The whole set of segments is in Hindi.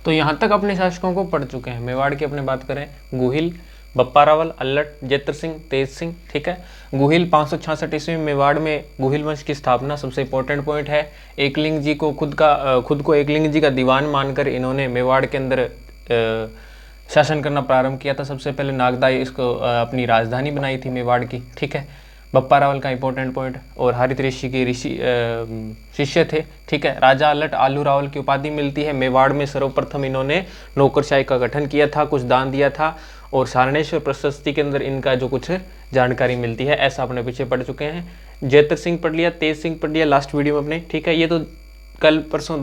तो यहाँ तक अपने शासकों को पढ़ चुके हैं। मेवाड़ की अपने बात करें, गुहिल, बप्पा रावल, अल्लट, जेतर सिंह, तेज सिंह, ठीक है। गुहिल 566 ईस्वी में मेवाड़ में गुहिल वंश की स्थापना सबसे इंपॉर्टेंट पॉइंट है। एकलिंग जी को खुद को एकलिंग जी का दीवान मानकर इन्होंने मेवाड़ के अंदर शासन करना प्रारंभ किया था। सबसे पहले नागदाई इसको अपनी राजधानी बनाई थी मेवाड़ की, ठीक है। बप्पा रावल का इंपॉर्टेंट पॉइंट, और हरित ऋषि के शिष्य थे, ठीक है। राजा अल्लट आलू रावल की उपाधि मिलती है। मेवाड़ में सर्वप्रथम इन्होंने नौकरशाही का गठन किया था, कुछ दान दिया था, और सारणेश्वर प्रशस्ति के अंदर इनका जो कुछ जानकारी मिलती है, ऐसा अपने पीछे पढ़ चुके हैं। जेतर सिंह पढ़ लिया, तेज सिंह पढ़ लिया लास्ट वीडियो में अपने, ठीक है। ये तो कल परसों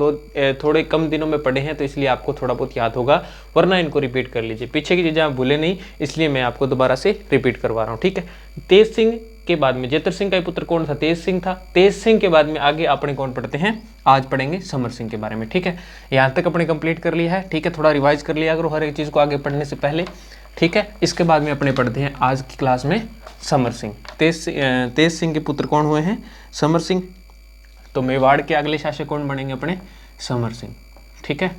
थोड़े कम दिनों में पढ़े हैं, तो इसलिए आपको थोड़ा बहुत याद होगा, वरना इनको रिपीट कर लीजिए। पीछे की चीज़ें आप भूले नहीं, इसलिए मैं आपको दोबारा से रिपीट करवा रहा हूँ, ठीक है। तेज सिंह के बाद में जेतर सिंह का पुत्र कौन था? तेज सिंह था। तेज सिंह के बाद में आगे अपने कौन पढ़ते हैं? आज पढ़ेंगे समर सिंह के बारे में, ठीक है। यहाँ तक अपने कंप्लीट कर लिया है, ठीक है। थोड़ा रिवाइज कर लिया करो हर एक चीज़ को आगे पढ़ने से पहले, ठीक है। इसके बाद में अपने पढ़ते हैं आज की क्लास में समर सिंह। तेज सिंह के पुत्र कौन हुए हैं? समर सिंह। तो मेवाड़ के अगले शासक कौन बनेंगे अपने? समर सिंह, ठीक है।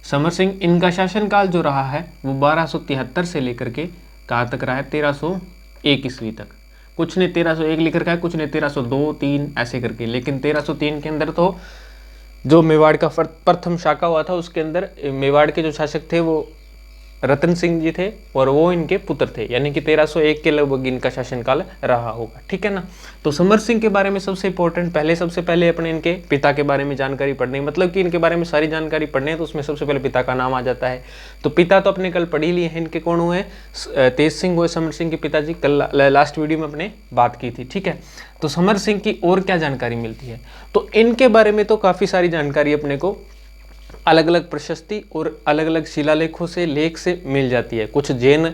समर सिंह, इनका शासनकाल जो रहा है वो 1273 से लेकर के कहाँ तक रहा है? 1301 ईस्वी तक। कुछ ने 1301 लिख रखा है, कुछ ने 1302, 3 ऐसे करके, लेकिन 1303 के अंदर तो जो मेवाड़ का प्रथम शाखा हुआ था, उसके अंदर मेवाड़ के जो शासक थे वो रतन सिंह जी थे, और वो इनके पुत्र थे, यानी कि 1301 के लगभग इनका शासनकाल रहा होगा, ठीक है ना। तो समर सिंह के बारे में सबसे इंपॉर्टेंट सबसे पहले अपने इनके पिता के बारे में जानकारी पढ़नी, मतलब कि इनके बारे में सारी जानकारी पढ़नी है, तो उसमें सबसे पहले पिता का नाम आ जाता है। तो पिता तो अपने कल पढ़ ही लिए हैं, इनके कौन हुए? तेज सिंह हुए समर सिंह के पिताजी, कल लास्ट वीडियो में अपने बात की थी, ठीक है। तो समर सिंह की और क्या जानकारी मिलती है? तो इनके बारे में तो काफ़ी सारी जानकारी अपने को अलग अलग प्रशस्ति और अलग अलग शिलालेखों से, लेख से मिल जाती है। कुछ जैन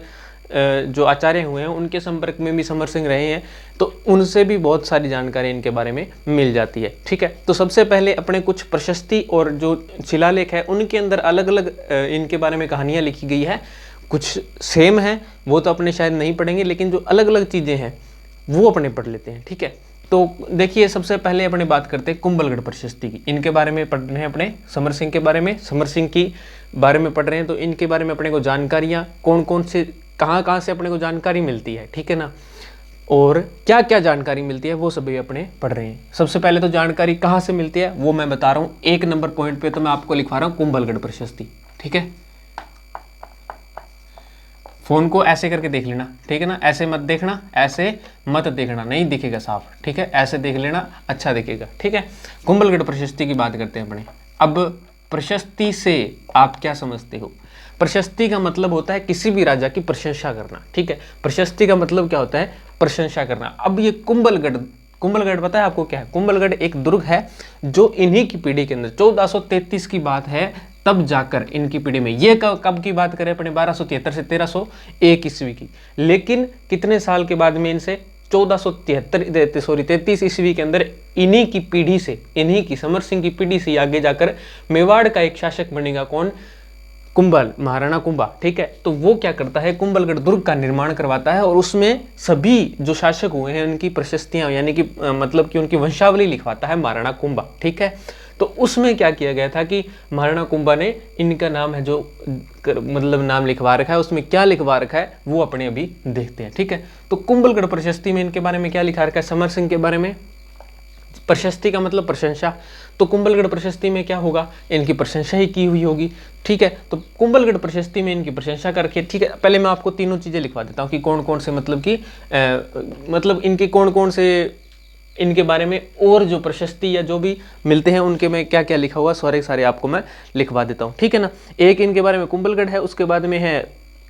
जो आचार्य हुए हैं उनके संपर्क में भी समर सिंह रहे हैं, तो उनसे भी बहुत सारी जानकारी इनके बारे में मिल जाती है, ठीक है। तो सबसे पहले अपने कुछ प्रशस्ति और जो शिलालेख है उनके अंदर अलग अलग इनके बारे में कहानियाँ लिखी गई है। कुछ सेम है, वो तो अपने शायद नहीं पढ़ेंगे, लेकिन जो अलग अलग चीज़ें हैं वो अपने पढ़ लेते हैं, ठीक है। तो देखिए, सबसे पहले अपने बात करते हैं कुंभलगढ़ प्रशस्ति की। इनके बारे में पढ़ रहे हैं अपने, समर सिंह के बारे में, समर सिंह की बारे में पढ़ रहे हैं, तो इनके बारे में अपने को जानकारियाँ कौन कौन से कहाँ से अपने को जानकारी मिलती है, ठीक है ना, और क्या क्या जानकारी मिलती है वो सभी अपने पढ़ रहे हैं। सबसे पहले तो जानकारी कहाँ से मिलती है वो मैं बता रहा हूँ। 1 नंबर पॉइंट पे तो मैं आपको लिखवा रहा हूँ कुंभलगढ़ प्रशस्ति, ठीक है। फोन को ऐसे करके देख लेना, ठीक है ना, ऐसे मत देखना, ऐसे मत देखना, नहीं दिखेगा साफ, ठीक है, ऐसे देख लेना, अच्छा दिखेगा, ठीक है। कुंभलगढ़ प्रशस्ति की बात करते हैं अपने। अब प्रशस्ति से आप क्या समझते हो? प्रशस्ति का मतलब होता है किसी भी राजा की प्रशंसा करना, ठीक है। प्रशस्ति का मतलब क्या होता है? प्रशंसा करना। अब ये कुंभलगढ़ पता है आपको क्या है? कुंभलगढ़ एक दुर्ग है जो इन्हीं की पीढ़ी के अंदर 1433 की बात है, तब जाकर इनकी पीढ़ी में, ये कब की बात करें अपने? 1273 से 1301 ईस्वी की। लेकिन कितने साल के बाद में इनसे 33 ईस्वी के अंदर इन्हीं की पीढ़ी से, इन्हीं की समर सिंह की पीढ़ी से आगे जाकर मेवाड़ का एक शासक बनेगा। कौन? महाराणा कुंभा, ठीक है। तो वो क्या करता है? कुंभलगढ़ दुर्ग का निर्माण करवाता है, और उसमें सभी जो शासक हुए हैं उनकी प्रशस्तियां, यानी कि मतलब कि उनकी वंशावली लिखवाता है महाराणा कुंभा, ठीक है। तो उसमें क्या किया गया था कि महाराणा कुंभा ने इनका नाम है जो मतलब नाम लिखवा रखा है, उसमें क्या लिखवा रखा है वो अपने अभी देखते हैं, ठीक है। तो कुंभलगढ़ प्रशस्ति में इनके बारे में क्या लिखा रखा है? समर सिंह के बारे में। प्रशस्ति का मतलब प्रशंसा, तो कुंभलगढ़ प्रशस्ति में क्या होगा? इनकी प्रशंसा ही की हुई होगी, ठीक है। तो कुंभलगढ़ प्रशस्ति में इनकी प्रशंसा करके, ठीक है। पहले मैं आपको तीनों चीज़ें लिखवा देता हूँ कि कौन कौन से मतलब कि मतलब इनके कौन कौन से, इनके बारे में और जो प्रशस्ति या जो भी मिलते हैं उनके में क्या क्या लिखा हुआ, सारे आपको मैं लिखवा देता हूँ, ठीक है ना। एक इनके बारे में कुंभलगढ़ है, उसके बाद में है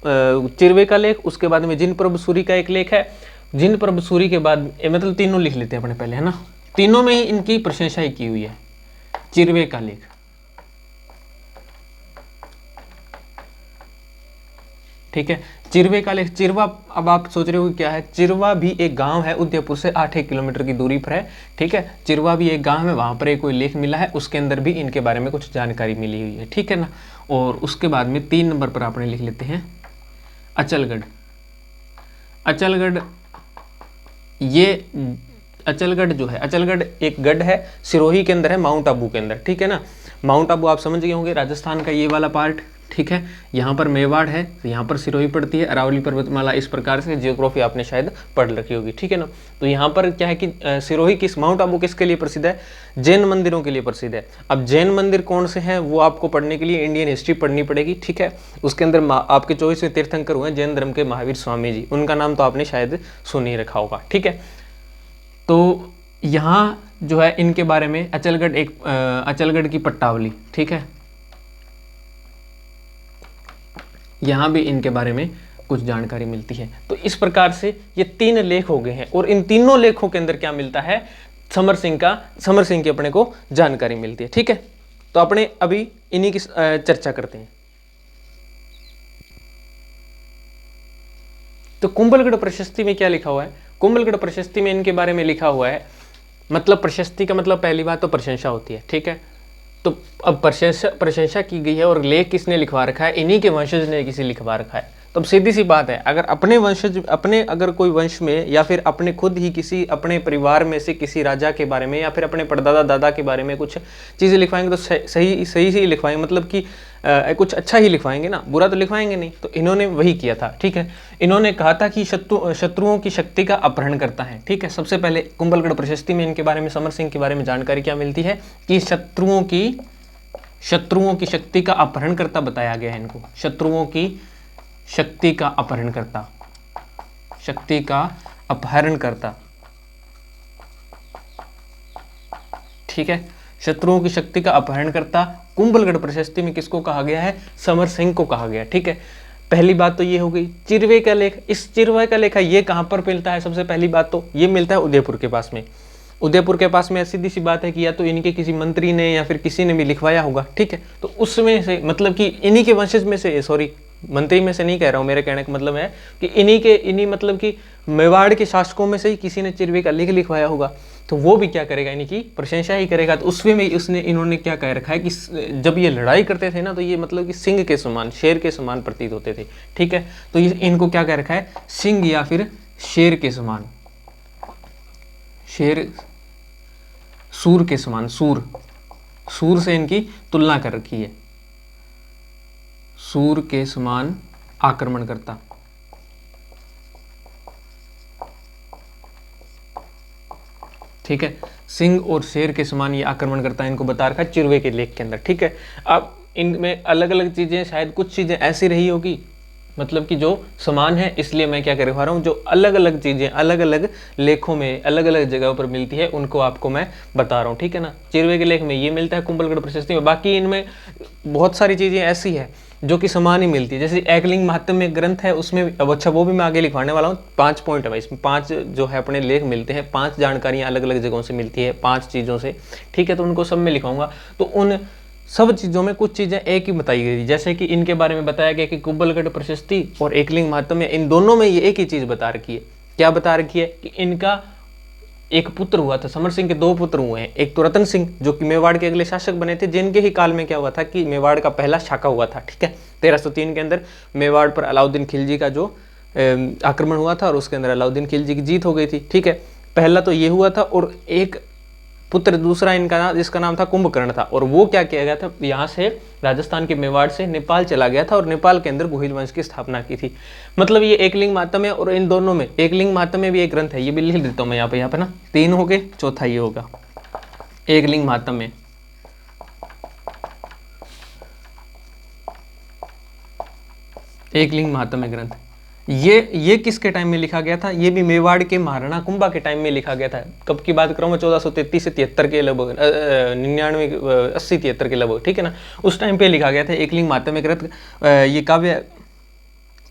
चिरवे का लेख, उसके बाद में जिन प्रभु सूरी का एक लेख है। जिन प्रभु सूरी के बाद मतलब तीनों लिख लेते हैं अपने पहले, है ना। तीनों में ही इनकी प्रशंसा ही की हुई है। चिरवे का लेख, ठीक है। चिरवे का लेख, चिरवा, अब आप सोच रहे हो क्या है? चिरवा भी एक गांव है, उदयपुर से 8 किलोमीटर की दूरी पर है, ठीक है। चिरवा भी एक गांव है, वहां पर एक कोई लेख मिला है, उसके अंदर भी इनके बारे में कुछ जानकारी मिली हुई है, ठीक है ना। और उसके बाद में 3 नंबर पर आपने लिख लेते हैं अचलगढ़। अचलगढ़ ये अचलगढ़ जो है, अचलगढ़ एक गढ़ है, सिरोही के अंदर है, माउंट आबू के अंदर, ठीक है ना। माउंट आबू आप समझ गए होंगे, राजस्थान का ये वाला पार्ट, ठीक है। यहाँ पर मेवाड़ है, यहाँ पर सिरोही पड़ती है, अरावली पर्वतमाला, इस प्रकार से जियोग्राफी आपने शायद पढ़ रखी होगी, ठीक है ना। तो यहाँ पर क्या है कि सिरोही किस, माउंट आबू किसके लिए प्रसिद्ध है? जैन मंदिरों के लिए प्रसिद्ध है। अब जैन मंदिर कौन से हैं वो आपको पढ़ने के लिए इंडियन हिस्ट्री पढ़नी पड़ेगी, ठीक है। उसके अंदर आपके 24वें तीर्थंकर हुए जैन धर्म के महावीर स्वामी जी, उनका नाम तो आपने शायद सुन ही रखा होगा, ठीक है। तो यहाँ जो है इनके बारे में अचलगढ़, एक अचलगढ़ की पट्टावली, ठीक है, यहाँ भी इनके बारे में कुछ जानकारी मिलती है। तो इस प्रकार से ये 3 लेख हो गए हैं, और इन तीनों लेखों के अंदर क्या मिलता है? समर सिंह की अपने को जानकारी मिलती है, ठीक है। तो अपने अभी इन्हीं की चर्चा करते हैं। तो कुंभलगढ़ प्रशस्ति में क्या लिखा हुआ है? कुंभलगढ़ प्रशस्ति में इनके बारे में लिखा हुआ है, मतलब प्रशस्ति का मतलब पहली बात तो प्रशंसा होती है, ठीक है। तो अब प्रशंसा की गई है, और लेख किसने लिखवा रखा है? इन्हीं के वंशज ने किसी लिखवा रखा है। तो अब सीधी सी बात है, अगर अपने वंशज, अपने अगर कोई वंश में, या फिर अपने खुद ही किसी अपने परिवार में से किसी राजा के बारे में, या फिर अपने परदादा दादा के बारे में कुछ चीज़ें लिखवाएंगे तो सही ही लिखवाएंगे, मतलब कि कुछ अच्छा ही लिखवाएंगे ना, बुरा तो लिखवाएंगे नहीं। तो इन्होंने वही किया था, ठीक है। इन्होंने कहा था कि शत्रुओं की शक्ति का अपहरण करता है, ठीक है। सबसे पहले कुंभलगढ़ प्रशस्ति में इनके बारे में, समर सिंह के बारे में जानकारी क्या मिलती है कि शत्रुओं की शक्ति का अपहरण करता बताया गया है इनको। शत्रुओं की शक्ति का अपहरण करता, शक्ति का अपहरण करता, ठीक है। शत्रुओं की शक्ति का अपहरण करता कुंभलगढ़ प्रशस्ति में किसको कहा गया है? समर सिंह को कहा गया, ठीक है। पहली बात तो ये हो गई। चिरवे का लेख, इस चिरवे का लेखा ये कहां पर मिलता है? सबसे पहली बात तो ये मिलता है उदयपुर के पास में। उदयपुर के पास में सीधी सी बात है कि या तो इनके किसी मंत्री ने या फिर किसी ने भी लिखवाया होगा, ठीक है। तो उसमें से, मतलब कि इन्हीं के वंशज में से, सॉरी मंत्री में से नहीं कह रहा हूं, मेरे कहने का मतलब है कि इन्हीं मतलब कि मेवाड़ के शासकों में से ही किसी ने चिरवे का लेख लिखवाया होगा। तो वो भी क्या करेगा? इन्हीं की प्रशंसा ही करेगा। तो उसमें भी इन्होंने क्या कह रखा है कि जब ये लड़ाई करते थे ना, तो ये मतलब कि सिंह के समान, शेर के समान प्रतीत होते थे, ठीक है। तो ये इनको क्या कह रखा है? सिंह या फिर शेर के समान, शेर, सूर के समान, सूर से इनकी तुलना कर रखी है, सूर के समान आक्रमण करता, ठीक है। सिंह और शेर के समान ये आक्रमण करता है, इनको बता रखा है चिरवे के लेख के अंदर, ठीक है। अब इनमें अलग अलग चीजें, शायद कुछ चीजें ऐसी रही होगी, मतलब कि जो समान है, इसलिए मैं क्या करवा रहा हूँ, जो अलग अलग चीजें अलग अलग लेखों में अलग अलग जगहों पर मिलती है उनको आपको मैं बता रहा हूँ, ठीक है ना। चिरवे के लेख में ये मिलता है, कुंभलगढ़ प्रशस्ति में। बाकी इनमें बहुत सारी चीजें ऐसी है जो कि समान ही मिलती है। जैसे एकलिंग महात्म्य ग्रंथ है, उसमें अब अच्छा वो भी मैं आगे लिखवाने वाला हूँ। 5 पॉइंट है भाई, इसमें 5 जो है अपने लेख मिलते हैं, 5 जानकारियाँ अलग अलग जगहों से मिलती है, 5 चीज़ों से, ठीक है। तो उनको सब में लिखाऊंगा। तो उन सब चीज़ों में कुछ चीज़ें एक ही बताई गई, जैसे कि इनके बारे में बताया गया कि कुंभलगढ़ प्रशस्ति और एकलिंग महात्म्य, इन दोनों में ये एक ही चीज़ बता रखी है। क्या बता रखी है? कि इनका एक पुत्र हुआ था, समर सिंह के 2 पुत्र हुए हैं। एक तो रतन सिंह जो कि मेवाड़ के अगले शासक बने थे, जिनके ही काल में क्या हुआ था कि मेवाड़ का पहला शाका हुआ था, ठीक है। 1303 के अंदर मेवाड़ पर अलाउद्दीन खिलजी का जो आक्रमण हुआ था, और उसके अंदर अलाउद्दीन खिलजी की जीत हो गई थी, ठीक है। पहला तो ये हुआ था, और एक पुत्र दूसरा इनका जिसका नाम था कुंभकर्ण था, और वो क्या किया गया था, यहाँ से राजस्थान के मेवाड़ से नेपाल चला गया था, और नेपाल के अंदर गुहिल वंश की स्थापना की थी। मतलब ये एकलिंग महात्म्य, और इन दोनों में एकलिंग महात्म्य भी एक ग्रंथ है, ये भी लिख देता हूँ मैं यहाँ पे ना, 3 हो गए, चौथा ये होगा एकलिंग महात्म्य। एकलिंग महात्म्य ग्रंथ ये किसके टाइम में लिखा गया था? ये भी मेवाड़ के महाराणा कुंभा के टाइम में लिखा गया था। कब की बात करूँ मैं? 1433 से 73 के लगभग, 99 80 73 के लगभग, ठीक है ना। उस टाइम पे लिखा गया था एकलिंग महात्म्य ग्रंथ। ये काव्य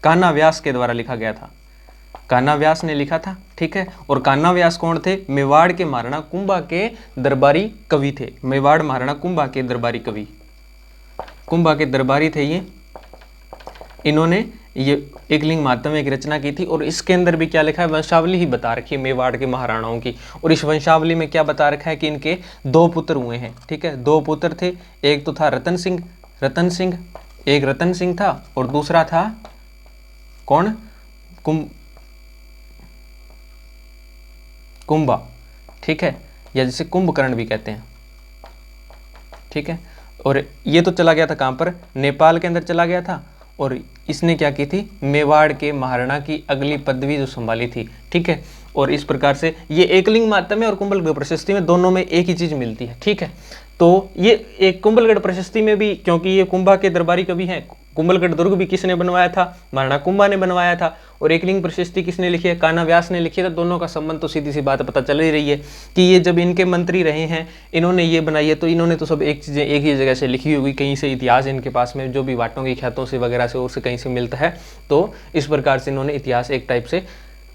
कान्हा व्यास के द्वारा लिखा गया था, कान्हा व्यास ने लिखा था, ठीक है। और कान्हा व्यास कौन थे? मेवाड़ के महाराणा कुंभा के दरबारी कवि थे। मेवाड़ महाराणा कुंभा के दरबारी कवि, कुंभा के दरबारी थे ये। इन्होंने ये एकलिंग महात्म्य की रचना की थी, और इसके अंदर भी क्या लिखा है? वंशावली ही बता रखी है मेवाड़ के महाराणाओं की। और इस वंशावली में क्या बता रखा है कि इनके 2 पुत्र हुए हैं, ठीक है। 2 पुत्र थे, एक तो था रतन सिंह, एक रतन सिंह था, और दूसरा था कौन? कुंभा, ठीक है, या जिसे कुंभकर्ण भी कहते हैं, ठीक है। और ये तो चला गया था कहाँ पर, नेपाल के अंदर चला गया था, और इसने क्या की थी, मेवाड़ के महाराणा की अगली पदवी जो संभाली थी, ठीक है। और इस प्रकार से ये एकलिंग महात्म्य और कुंभलगढ़ प्रशस्ति में दोनों में एक ही चीज मिलती है, ठीक है। तो ये एक कुंभलगढ़ प्रशस्ति में भी, क्योंकि ये कुंभा के दरबारी कवि हैं, कुंभलगढ़ दुर्ग भी किसने बनवाया था, महाराणा कुंभा ने बनवाया था, और एकलिंग प्रशस्ति किसने लिखी है, कान्हा व्यास ने लिखी है। तो दोनों का संबंध तो सीधी सी बात पता चल ही रही है कि ये जब इनके मंत्री रहे हैं, इन्होंने ये बनाई है, तो इन्होंने तो सब एक चीज़ें एक ही जगह से लिखी होगी, कहीं से इतिहास इनके पास में जो भी वाटों की ख्यातों से वगैरह से और से कहीं से मिलता है। तो इस प्रकार से इन्होंने इतिहास एक टाइप से,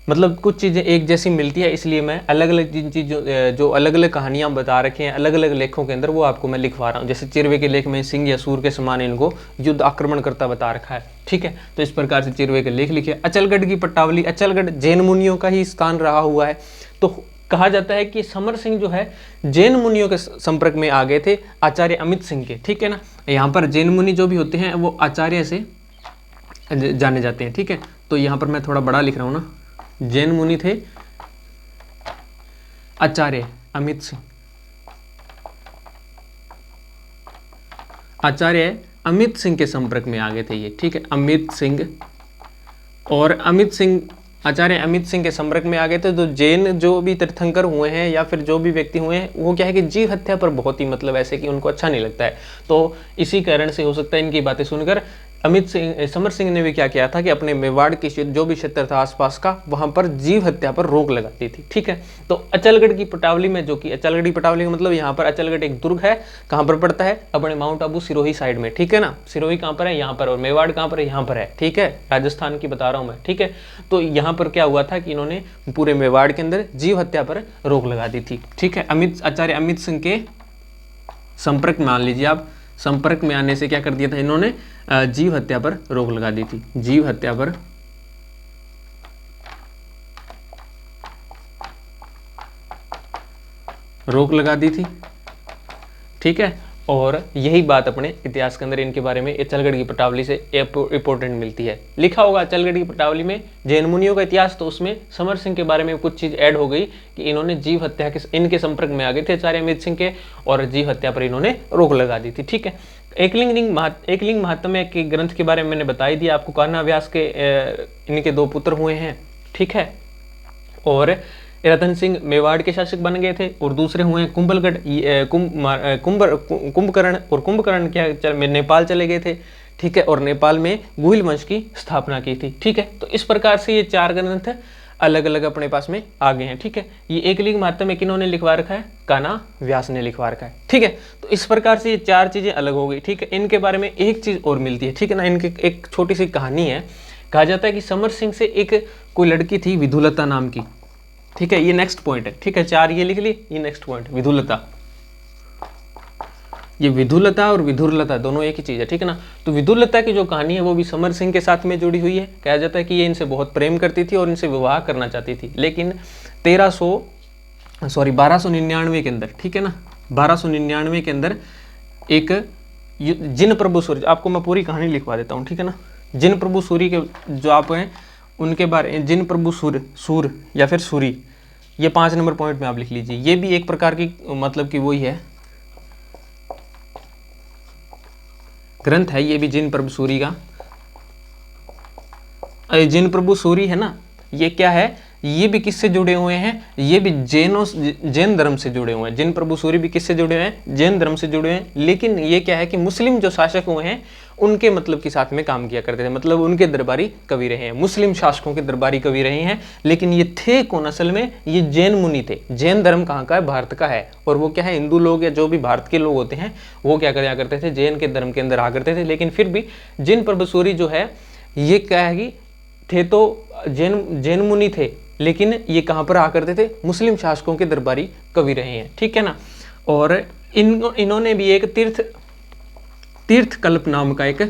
मतलब कुछ चीज़ें एक जैसी मिलती है, इसलिए मैं अलग अलग जिन चीज़ों जो अलग अलग कहानियाँ बता रखे हैं अलग अलग लेखों के अंदर, वो आपको मैं लिखवा रहा हूँ। जैसे चिरवे के लेख में सिंह या सूर के समान इनको युद्ध आक्रमण करता बता रखा है, ठीक है। तो इस प्रकार से चिरवे के लेख लिखे। अचलगढ़ की पट्टावली, अचलगढ़ जैन मुनियों का ही स्थान रहा हुआ है। तो कहा जाता है कि समर सिंह जो है जैन मुनियों के संपर्क में आ गए थे, आचार्य अमित सिंह के, ठीक है ना। यहाँ पर जैन मुनि जो भी होते हैं वो आचार्य से जाने जाते हैं, ठीक है। तो यहाँ पर मैं थोड़ा बड़ा लिख रहा हूँ ना, जैन मुनि थे आचार्य अमित सिंह, आचार्य अमित सिंह के संपर्क में आ गए थे ये, ठीक है। अमित सिंह, और अमित सिंह, आचार्य अमित सिंह के संपर्क में आ गए थे। तो जैन जो भी तीर्थंकर हुए हैं या फिर जो भी व्यक्ति हुए हैं, वो क्या है कि जीव हत्या पर बहुत ही मतलब ऐसे कि उनको अच्छा नहीं लगता है। तो इसी कारण से हो सकता है इनकी बातें सुनकर अमित सिंह, समर सिंह ने भी क्या किया था कि अपने मेवाड़ के जो भी क्षेत्र था आसपास का, वहां पर जीव हत्या पर रोक लगा दी थी, ठीक है। तो अचलगढ़ की पटावली में, जो कि अचलगढ़ की पटावली का मतलब यहाँ पर अचलगढ़ एक दुर्ग है, कहाँ पर पड़ता है, अपने माउंट आबू सिरोही साइड में, ठीक है ना। सिरोही कहाँ पर है, यहाँ पर, और मेवाड़ कहाँ पर है, यहाँ पर है, ठीक है। राजस्थान की बता रहा हूँ मैं, ठीक है। तो यहाँ पर क्या हुआ था कि इन्होंने पूरे मेवाड़ के अंदर जीव हत्या पर रोक लगा दी थी, ठीक है। आचार्य अमित सिंह के संपर्क में, मान लीजिए आप, संपर्क में आने से क्या कर दिया था इन्होंने, जीव हत्या पर रोक लगा दी थी, जीव हत्या पर रोक लगा दी थी, ठीक है। और यही बात अपने इतिहास के अंदर इनके बारे में अचलगढ़ की पटावली से इंपॉर्टेंट मिलती है। लिखा होगा अचलगढ़ की पटावली में जैन मुनियों का इतिहास, तो उसमें समर सिंह के बारे में कुछ चीज ऐड हो गई कि इन्होंने जीव हत्या के, इनके संपर्क में आ गए थे आचार्य अमित सिंह के, और जीव हत्या पर इन्होंने रोक लगा दी थी, ठीक है। एकलिंग महात्म्य के ग्रंथ के बारे में मैंने बता ही दिया आपको। कान्हा व्यास के इनके 2 पुत्र हुए हैं, ठीक है। और रतन सिंह मेवाड़ के शासक बन गए थे, और दूसरे हुए हैं कुंभलगढ़, कुंभकर्ण, और कुंभकर्ण क्या नेपाल चले गए थे, ठीक है। और नेपाल में गुहिल वंश की स्थापना की थी, ठीक है। तो इस प्रकार से ये 4 ग्रंथ अलग अलग अपने पास में आ गए हैं, ठीक है। ये एकलिंग महात्म्य किन्होंने लिखवा रखा है, कान्हा व्यास ने लिखवा रखा है, ठीक है। तो इस प्रकार से ये 4 चीजें अलग हो गई, ठीक है। इनके बारे में एक चीज और मिलती है, ठीक है ना। इनकी एक छोटी सी कहानी है। कहा जाता है कि समर सिंह से एक कोई लड़की थी विधुलता नाम की, ठीक है। ये नेक्स्ट पॉइंट है, ठीक है। 4 ये लिख लिए, ये नेक्स्ट पॉइंट विधुलता। ये विधुलता और विधुरलता दोनों एक ही चीज है, ठीक है ना। तो विधुलता की जो कहानी है वो भी समर सिंह के साथ में जुड़ी हुई है। कहा जाता है कि ये इनसे बहुत प्रेम करती थी और इनसे विवाह करना चाहती थी, लेकिन 1299 के अंदर, ठीक है ना, 1299 के अंदर एक जिन प्रभु सूर्य, आपको मैं पूरी कहानी लिखवा देता हूँ, ठीक है ना। जिन प्रभु सूरी के जो आप हैं उनके बारे, जिन प्रभु सूर या फिर सूरी, ये 5 नंबर पॉइंट में आप लिख लीजिए। ये भी एक प्रकार की मतलब कि वही है, ग्रंथ है ये भी, जिन प्रभु सूरी का। जिन प्रभु सूरी है ना, ये क्या है, ये भी किससे जुड़े हुए हैं, ये भी जैन धर्म से जुड़े हुए हैं। जिन प्रभु सूरी भी किससे जुड़े हुए हैं, जैन धर्म से जुड़े हुए हैं। लेकिन ये क्या है कि मुस्लिम जो शासक हुए हैं उनके मतलब के साथ में काम किया करते थे, मतलब उनके दरबारी कवि रहे हैं, मुस्लिम शासकों के दरबारी कवि रहे हैं। लेकिन ये थे कौन असल में, ये जैन मुनि थे। जैन धर्म कहाँ का है, भारत का है। और वो क्या है, हिंदू लोग या जो भी भारत के लोग होते हैं वो क्या किया करते थे, जैन के धर्म के अंदर आ करते थे। लेकिन फिर भी जिन प्रभु सूरी जो है ये क्या है कि थे तो जैन मुनि थे, लेकिन ये कहाँ पर आ करते थे, मुस्लिम शासकों के दरबारी कवि रहे हैं, ठीक है ना। और इन्होंने भी एक तीर्थकल्प नाम का एक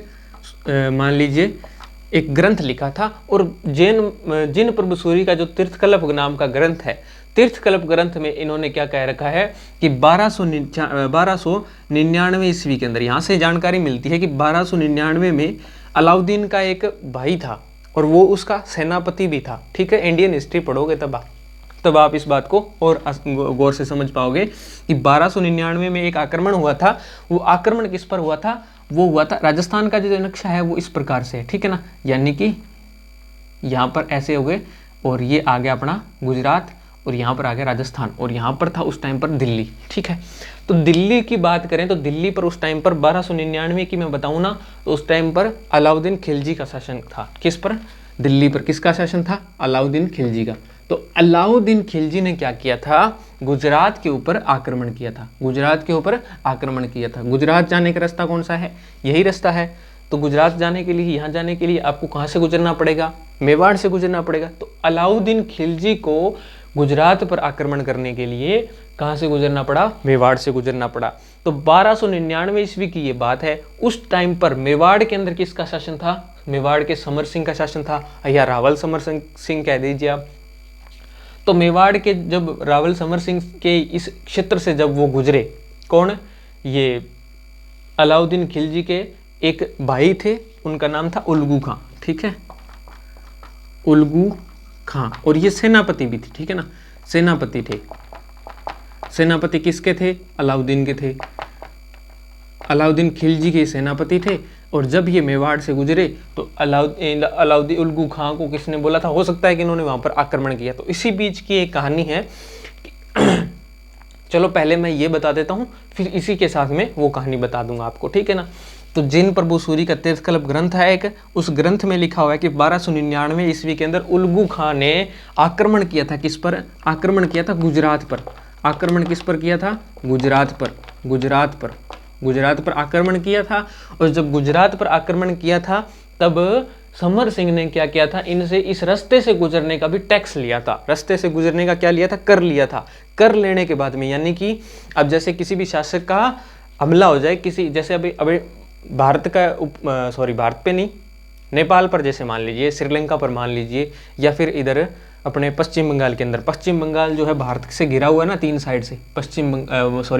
मान लीजिए एक ग्रंथ लिखा था। और जिन प्रभु सूरी का जो तीर्थकल्प नाम का ग्रंथ है, तीर्थकल्प ग्रंथ में इन्होंने क्या कह रखा है कि 1299 ईस्वी के अंदर, यहाँ से जानकारी मिलती है कि 1299 में अलाउद्दीन का एक भाई था और वो उसका सेनापति भी था, ठीक है। इंडियन हिस्ट्री पढ़ोगे तब तब आप इस बात को और गौर से समझ पाओगे कि 1299 में एक आक्रमण हुआ था। वो आक्रमण किस पर हुआ था? वो हुआ था, राजस्थान का जो नक्शा है वो इस प्रकार से है, ठीक है ना, यानी कि यहाँ पर ऐसे हो गए और ये आ गया अपना गुजरात और यहाँ पर आ गया राजस्थान और यहाँ पर था उस टाइम पर दिल्ली, ठीक है। तो दिल्ली की बात करें तो दिल्ली पर उस टाइम पर 1299 की मैं बताऊँ ना, तो उस टाइम पर अलाउद्दीन खिलजी का शासन था। किस पर? दिल्ली पर किसका शासन था? अलाउद्दीन खिलजी का। तो अलाउद्दीन खिलजी ने क्या किया था? गुजरात के ऊपर आक्रमण किया था, गुजरात के ऊपर आक्रमण किया था। गुजरात जाने का रास्ता कौन सा है? यही रास्ता है। तो गुजरात जाने के लिए, यहाँ जाने के लिए आपको कहाँ से गुजरना पड़ेगा? मेवाड़ से गुजरना पड़ेगा। तो अलाउद्दीन खिलजी को गुजरात पर आक्रमण करने के लिए कहाँ से गुजरना पड़ा? मेवाड़ से गुजरना पड़ा। तो 1299 ईस्वी की ये बात है। उस टाइम पर मेवाड़ के अंदर किसका शासन था? मेवाड़ के समर सिंह का शासन था, या रावल समर सिंह कह दीजिए आप। तो मेवाड़ के जब रावल समर सिंह के इस क्षेत्र से जब वो गुजरे, कौन? ये अलाउद्दीन खिलजी के एक भाई थे, उनका नाम था उल्गू खां, ठीक है, उल्गू खां। और ये सेनापति भी थे, ठीक है ना, सेनापति थे। सेनापति किसके थे? अलाउद्दीन के थे। अलाउद्दीन खिलजी के सेनापति थे। और जब ये मेवाड़ से गुजरे तो अलाउद्दीन उल्गू खां को किसने बोला था? हो सकता है कि इन्होंने वहां पर आक्रमण किया। तो इसी बीच की एक कहानी है चलो पहले मैं ये बता देता हूँ, फिर इसी के साथ में वो कहानी बता दूंगा आपको, ठीक है ना। तो जिन प्रभु सूरी का तीर्थकल्प ग्रंथ है एक, उस ग्रंथ में लिखा हुआ है कि 1299 ईस्वी के अंदर उल्गू खां ने आक्रमण किया था। किस पर आक्रमण किया था? गुजरात पर। आक्रमण किस पर किया था? गुजरात पर। गुजरात पर आक्रमण किया था। और जब गुजरात पर आक्रमण किया था तब समर सिंह ने क्या किया था? इनसे इस रास्ते से गुजरने का भी टैक्स लिया था। रास्ते से गुजरने का क्या लिया था? कर लिया था। कर लेने के बाद में, यानी कि अब जैसे किसी भी शासक का हमला हो जाए, किसी जैसे अभी भारत का भारत पे नहीं, नेपाल पर जैसे मान लीजिए, श्रीलंका पर मान लीजिए, या फिर इधर अपने पश्चिम बंगाल के अंदर। पश्चिम बंगाल जो है भारत से घिरा हुआ है ना, 3 साइड से।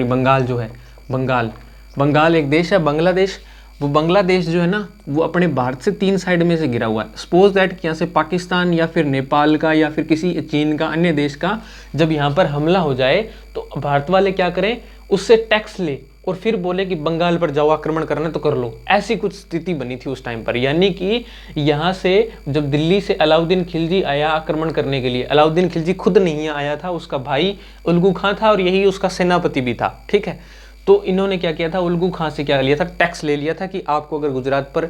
बंगाल जो है, बंगाल एक देश है, बांग्लादेश। वो बांग्लादेश जो है ना, वो अपने भारत से 3 साइड में से घिरा हुआ है। सपोज दैट यहाँ से पाकिस्तान या फिर नेपाल का या फिर किसी चीन का, अन्य देश का जब यहाँ पर हमला हो जाए तो भारत वाले क्या करें? उससे टैक्स ले और फिर बोले कि बंगाल पर जाओ, आक्रमण करना तो कर लो। ऐसी कुछ स्थिति बनी थी उस टाइम पर। यानी कि यहाँ से जब दिल्ली से अलाउद्दीन खिलजी आया आक्रमण करने के लिए, अलाउद्दीन खिलजी खुद नहीं आया था, उसका भाई उल्गू खां था और यही उसका सेनापति भी था, ठीक है। तो इन्होंने क्या किया था? उल्गू खां से क्या लिया था? टैक्स ले लिया था कि आपको अगर गुजरात पर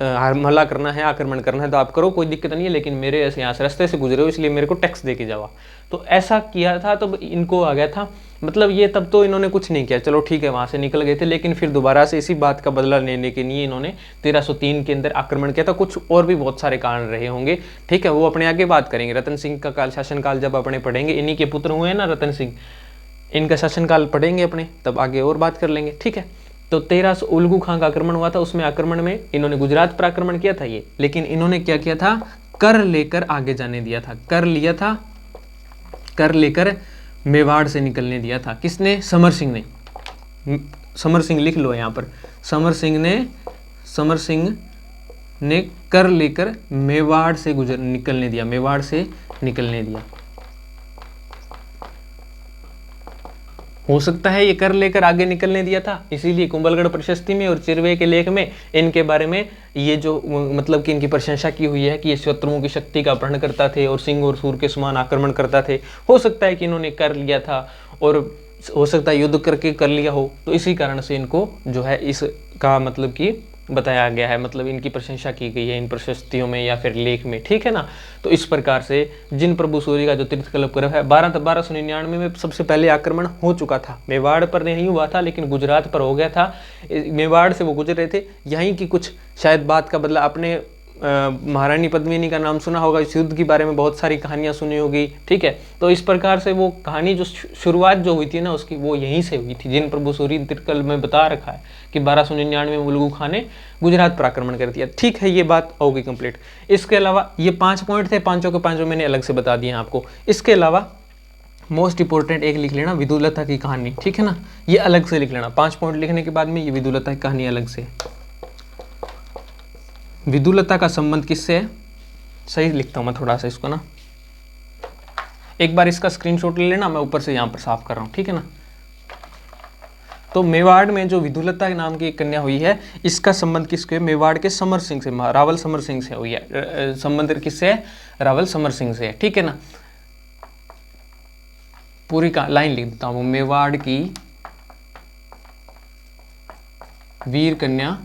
हमला करना है, आक्रमण करना है तो आप करो, कोई दिक्कत नहीं है, लेकिन मेरे ऐसे यहाँ से रास्ते से गुजरे हो इसलिए मेरे को टैक्स दे के जाओ। तो ऐसा किया था, तो इनको आ गया था, मतलब ये तब तो इन्होंने कुछ नहीं किया, चलो ठीक है, वहाँ से निकल गए थे। लेकिन फिर दोबारा से इसी बात का बदला लेने के लिए इन्होंने 1303 के अंदर आक्रमण किया था। कुछ और भी बहुत सारे कारण रहे होंगे, ठीक है, वो अपने आगे बात करेंगे। रतन सिंह का काल, शासनकाल जब अपने पढ़ेंगे, इन्हीं के पुत्र हुए हैं ना रतन सिंह, इनका शासनकाल पढ़ेंगे अपने, तब आगे और बात कर लेंगे, ठीक है। तो 1300 उल्गू खां का आक्रमण हुआ था। उसमें आक्रमण में इन्होंने गुजरात पर आक्रमण किया था ये, लेकिन इन्होंने क्या किया था? कर लेकर आगे जाने दिया था। कर लिया था, कर लेकर मेवाड़ से निकलने दिया था। किसने? समर सिंह ने। समर सिंह लिख लो यहाँ पर, समर सिंह ने कर लेकर मेवाड़ से निकलने दिया, मेवाड़ से निकलने दिया। हो सकता है ये कर लेकर आगे निकलने दिया था, इसीलिए कुंभलगढ़ प्रशस्ति में और चिरवे के लेख में इनके बारे में ये जो मतलब कि इनकी प्रशंसा की हुई है कि ये शत्रुओं की शक्ति का अपहरण करता थे और सिंह और सूर के समान आक्रमण करता थे। हो सकता है कि इन्होंने कर लिया था और हो सकता है युद्ध करके कर लिया हो, तो इसी कारण से इनको जो है इसका मतलब कि बताया गया है, मतलब इनकी प्रशंसा की गई है इन प्रशस्तियों में या फिर लेख में, ठीक है ना। तो इस प्रकार से जिन प्रभु सूर्य का जो तीर्थकल्प ग्रह है 1299 में सबसे पहले आक्रमण हो चुका था। मेवाड़ पर नहीं हुआ था लेकिन गुजरात पर हो गया था। मेवाड़ से वो गुजर रहे थे। यहीं की कुछ शायद बात का बदला, अपने महारानी पद्मिनी का नाम सुना होगा, इस युद्ध के बारे में बहुत सारी कहानियां सुनी होगी, ठीक है। तो इस प्रकार से वो कहानी जो शुरुआत जो हुई थी ना उसकी, वो यहीं से हुई थी। जिन प्रभु सूरी तीर्थकल्प में बता रखा है कि 1299 में उल्गू खां ने गुजरात पर आक्रमण कर दिया, ठीक है, ये बात होगी कंप्लीट। इसके अलावा ये 5 पॉइंट थे, पांचों के पांचों मैंने अलग से बता दिए आपको। इसके अलावा मोस्ट इंपॉर्टेंट एक लिख लेना, विदुलता की कहानी, ठीक है ना, ये अलग से लिख लेना। 5 पॉइंट लिखने के बाद में ये विदुलता की कहानी अलग से। विदुलता का संबंध किससे है? सही लिखता हूं मैं थोड़ा सा इसको ना, एक बार इसका स्क्रीनशॉट ले लेना, मैं ऊपर से यहाँ पर साफ कर रहा हूँ, ठीक है ना। तो मेवाड़ में जो विधुलता नाम की एक कन्या हुई है, इसका संबंध किसके, मेवाड़ के समर सिंह से, रावल समर सिंह से हुई है। संबंध किससे है, रावल समर सिंह से है, ठीक है ना। पूरी लाइन लिख देता हूँ, मेवाड़ की वीर कन्या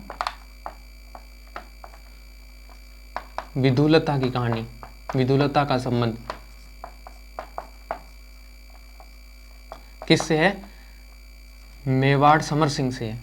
विधुलता की कहानी, विधुलता का संबंध किससे है, मेवाड़ समर सिंह से है।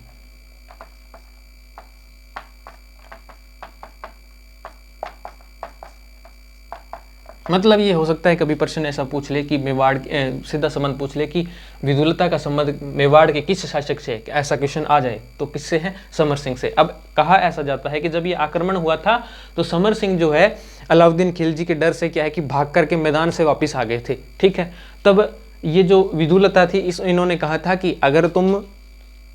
मतलब ये हो सकता है कभी प्रश्न ऐसा पूछ ले कि मेवाड़ सीधा संबंध पूछ ले कि विधुलता का संबंध मेवाड़ के किस शासक से है, ऐसा क्वेश्चन आ जाए तो किससे है, समर सिंह से। अब कहा ऐसा जाता है कि जब ये आक्रमण हुआ था तो समर सिंह जो है अलाउद्दीन खिलजी के डर से क्या है कि भाग करके मैदान से वापस आ गए थे, ठीक है। तब ये जो विधुलता थी इन्होंने कहा था कि अगर तुम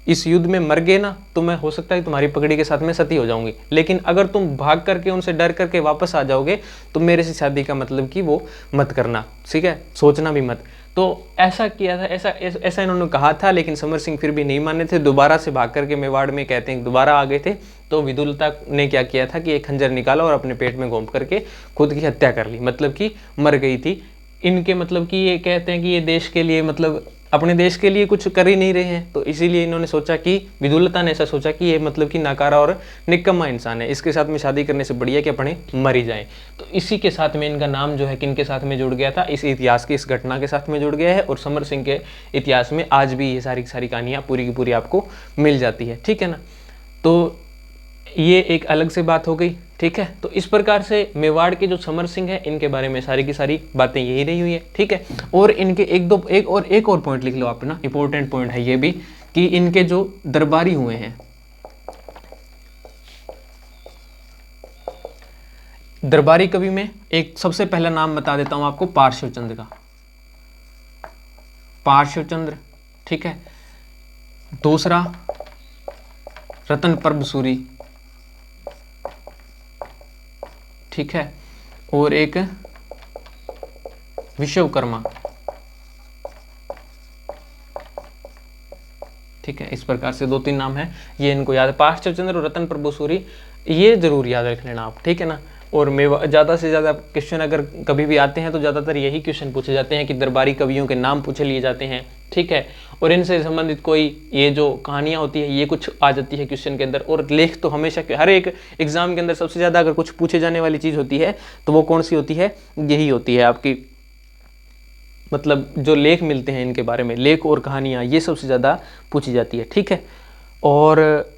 इस युद्ध में मर गए ना तो मैं हो सकता है तुम्हारी पगड़ी के साथ में सती हो जाऊंगी, लेकिन अगर तुम भाग करके उनसे डर करके वापस आ जाओगे तो मेरे से शादी का मतलब कि वो मत करना, ठीक है, सोचना भी मत। तो ऐसा किया था, ऐसा इन्होंने कहा था, लेकिन समर सिंह फिर भी नहीं माने थे, दोबारा से भाग करके मेवाड़ में कहते हैं दोबारा आ गए थे। तो विधुलता ने क्या किया था कि एक खंजर निकाला और अपने पेट में घोंप करके खुद की हत्या कर ली, मतलब कि मर गई थी। इनके मतलब कि ये कहते हैं कि ये देश के लिए, मतलब अपने देश के लिए कुछ कर ही नहीं रहे हैं, तो इसीलिए इन्होंने सोचा कि विधुलता ने ऐसा सोचा कि ये मतलब कि नाकारा और निकम्मा इंसान है, इसके साथ में शादी करने से बढ़िया कि अपने मर ही जाएं। तो इसी के साथ में इनका नाम जो है किनके साथ में जुड़ गया था, इस इतिहास की इस घटना के साथ में जुड़ गया है। और समर सिंह के इतिहास में आज भी ये सारी कहानियाँ पूरी की पूरी आपको मिल जाती है, ठीक है ना। तो ये एक अलग से बात हो गई, ठीक है। तो इस प्रकार से मेवाड़ के जो समर सिंह है इनके बारे में सारी की सारी बातें यही रही हुई है, ठीक है। और इनके एक और पॉइंट लिख लो आप ना, इंपॉर्टेंट पॉइंट है ये भी कि इनके जो दरबारी हुए हैं, दरबारी कवि में एक सबसे पहला नाम बता देता हूं आपको, पार्श्वचंद्र का, पार्श्वचंद्र, ठीक है। दूसरा रतन परबसूरी, ठीक है। और एक विश्वकर्मा, ठीक है। इस प्रकार से 2-3 नाम है, ये इनको याद है, पार्श्वचंद्र और रतन परबसूरी, ये जरूर याद रख लेना आप, ठीक है ना। और ज़्यादा से ज़्यादा क्वेश्चन अगर कभी भी आते हैं तो ज़्यादातर यही क्वेश्चन पूछे जाते हैं कि दरबारी कवियों के नाम पूछे लिए जाते हैं, ठीक है। और इनसे संबंधित कोई ये जो कहानियाँ होती है ये कुछ आ जाती है क्वेश्चन के अंदर। और लेख तो हमेशा हर एक एग्जाम के अंदर सबसे ज़्यादा अगर कुछ पूछे जाने वाली चीज़ होती है तो वो कौन सी होती है, यही होती है आपकी, मतलब जो लेख मिलते हैं इनके बारे में, लेख और कहानियाँ, ये सबसे ज़्यादा पूछी जाती है, ठीक है। और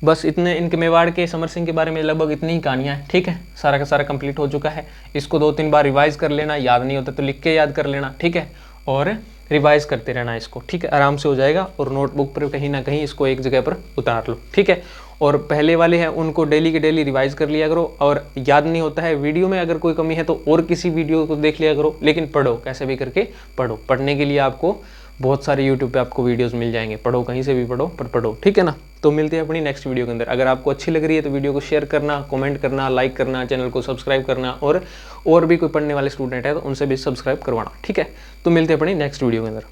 बस इतने इनके मेवाड़ के समर सिंह के बारे में लगभग इतनी ही कहानियाँ हैं, ठीक है। सारा का सारा कंप्लीट हो चुका है। इसको 2-3 बार रिवाइज कर लेना, याद नहीं होता तो लिख के याद कर लेना, ठीक है। और रिवाइज करते रहना इसको, ठीक है, आराम से हो जाएगा। और नोटबुक पर कहीं ना कहीं इसको एक जगह पर उतार लो, ठीक है। और पहले वाले हैं उनको डेली के डेली रिवाइज कर लिया करो। और याद नहीं होता है वीडियो में अगर कोई कमी है तो और किसी वीडियो को देख लिया करो, लेकिन पढ़ो, कैसे भी करके पढ़ो। पढ़ने के लिए आपको बहुत सारे यूट्यूब पे आपको वीडियोस मिल जाएंगे, पढ़ो, कहीं से भी पढ़ो पर पढ़ो, ठीक है ना। तो मिलते हैं अपनी नेक्स्ट वीडियो के अंदर। अगर आपको अच्छी लग रही है तो वीडियो को शेयर करना, कमेंट करना, लाइक करना, चैनल को सब्सक्राइब करना, और भी कोई पढ़ने वाले स्टूडेंट है तो उनसे भी सब्सक्राइब करवाना, ठीक है। तो मिलते हैं अपनी नेक्स्ट वीडियो के अंदर।